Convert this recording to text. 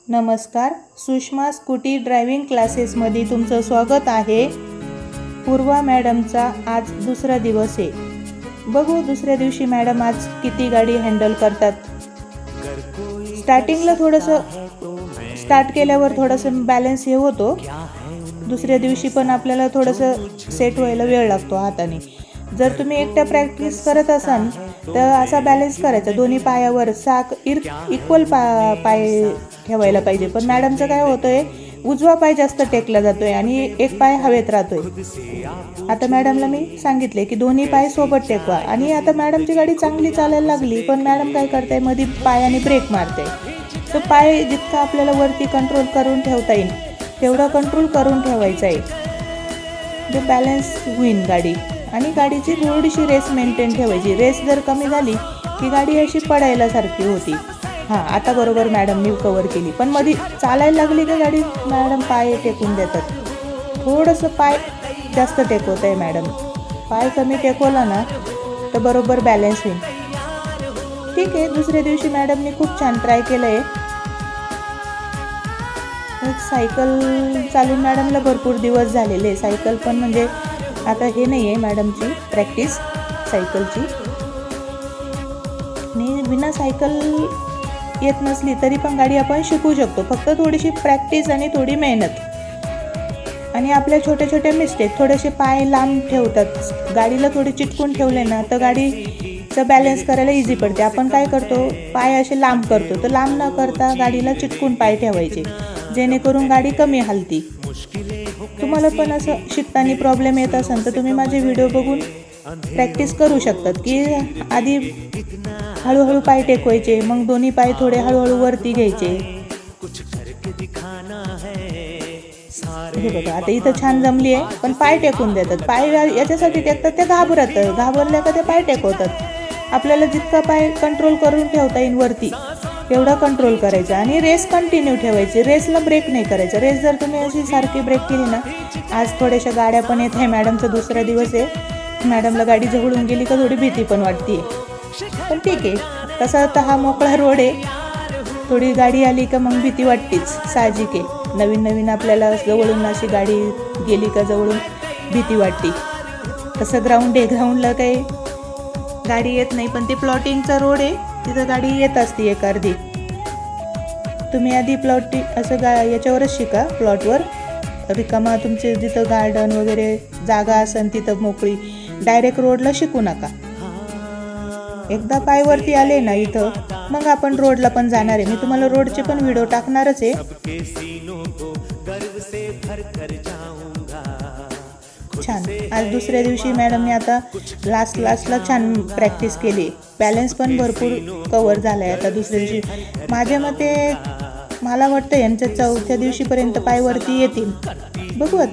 नमस्कार, Sushma scooty driving क्लासेसमध्ये तुमचं स्वागत आहे। पूर्वा मॅडमचा आज दुसरा दिवस आहे। बघू दुसऱ्या दिवशी मॅडम आज किती गाडी हँडल करतात। स्टार्टिंगला थोडंसं स्टार्ट केल्यावर थोडंसं बॅलन्स हे होतो। दुसऱ्या दिवशी पण आपल्याला थोडंसं सेट व्हायला वेळ लागतो हाताने। जर तुम्ही एकटा प्रॅक्टिस करत असाल तर असा बॅलन्स करायचा, दोन्ही पायावर इक्वल पाय ठेवायला पाहिजे। पण मॅडमचं काय होतंय, उजवा पाय जास्त टेकला जातोय आणि एक पाय हवेत राहतोय। आता मॅडमला मी सांगितले की दोन्ही पाय सोबत टेकवा। आणि आता मॅडमची गाडी चांगली चालायला लागली, पण मॅडम काय करते, मध्ये पायाने ब्रेक मारते। तो पाय जितका आपल्याला वरती कंट्रोल करून ठेवता येईल तेवढा कंट्रोल करून ठेवायचा आहे, जे बॅलन्स होईल गाडी। आणि गाडीची थोडीशी रेस मेंटेन ठेवायची। रेस जर कमी झाली की गाडी अशी पडायला सारखी होती। आता बरोबर मॅडमनी कव्हर केली, पण मध्ये चालायला लागली की गाडी मॅडम पाय टेकून देतात। थोडंसं पाय जास्त टेकवत आहे मॅडम। पाय कमी टेकवला ना तर बरोबर बॅलन्स होईल। ठीक आहे, दुसऱ्या दिवशी मॅडमनी खूप छान ट्राय केलं आहे। सायकल चालून मॅडमला भरपूर दिवस झालेले। सायकल पण म्हणजे आता हे नाही आहे मॅडमची प्रॅक्टिस सायकलची। आणि बिना सायकल येत नसली तरी पण गाडी आपण शिकू शकतो, फक्त थोडीशी प्रॅक्टिस आणि थोडी मेहनत। आणि आपल्या छोट्या छोट्या मिस्टेक, थोडेसे पाय लांब ठेवतात, गाडीला थोडे चिटकून ठेवले ना तर गाडीचं बॅलन्स करायला इझी पडते। आपण काय करतो, पाय असे लांब करतो, तर लांब न करता गाडीला चिटकून पाय ठेवायचे, जेणेकरून गाडी कमी हलती। तुम्हाला पण असं शिकताना प्रॉब्लेम येत असेल तर तुम्ही माझे व्हिडिओ बघून प्रॅक्टिस करू शकतात की आधी हळूहळू पाय टेकवायचे, मग दोन्ही पाय थोडे हळूहळू वरती घ्यायचे। हे बघा आता इथं छान जमली आहे, पण पाय टेकून देतात। पाय याच्यासाठी टेकतात, ते घाबरल्या का ते पाय टेकवतात। आपल्याला जितका पाय कंट्रोल करून ठेवता येईल वरती तेवढा कंट्रोल करायचा आणि रेस कंटिन्यू ठेवायची। रेसला ब्रेक नाही करायचा। रेस जर तुम्ही अशी सारखी ब्रेक केली ना, आज थोड्याशा गाड्या पण येत आहे, मॅडमचा दुसरा दिवस आहे। मॅडमला गाडी जवळून गेली का थोडी भीती पण वाटते, पण ठीक आहे। तसा तर हा मोकळा रोड आहे, थोडी गाडी आली का मग भीती वाटतेच, साहजिक आहे। नवीन नवीन आपल्याला जवळून अशी गाडी गेली का जवळून भीती वाटते। तसं ग्राउंड आहे, ग्राउंडला काही गाडी येत नाही, पण ते प्लॉटिंगचा रोड आहे, तिथं गाडी येत असते एक अर्धी। तुम्ही आधी प्लॉटिंग असं याच्यावरच शिका, प्लॉटवर रिकामा तुमचे जिथं गार्डन वगैरे जागा असेल तिथं मोकळी, डायरेक्ट रोडला शिकू नका। एकदा पायवरती आले ना इथं, मग आपण रोडला पण जाणार आहे। मी तुम्हाला रोडचे पण व्हिडिओ टाकणारच आहे। छान, आज दुसऱ्या दिवशी मॅडमने आता लास्टला छान प्रॅक्टिस केली। बॅलन्स पण भरपूर कव्हर झाला आहे आता दुसऱ्या दिवशी। माझ्या मते मला वाटतं यांच्या चौथ्या दिवशीपर्यंत पायवरती येतील, बघू आता।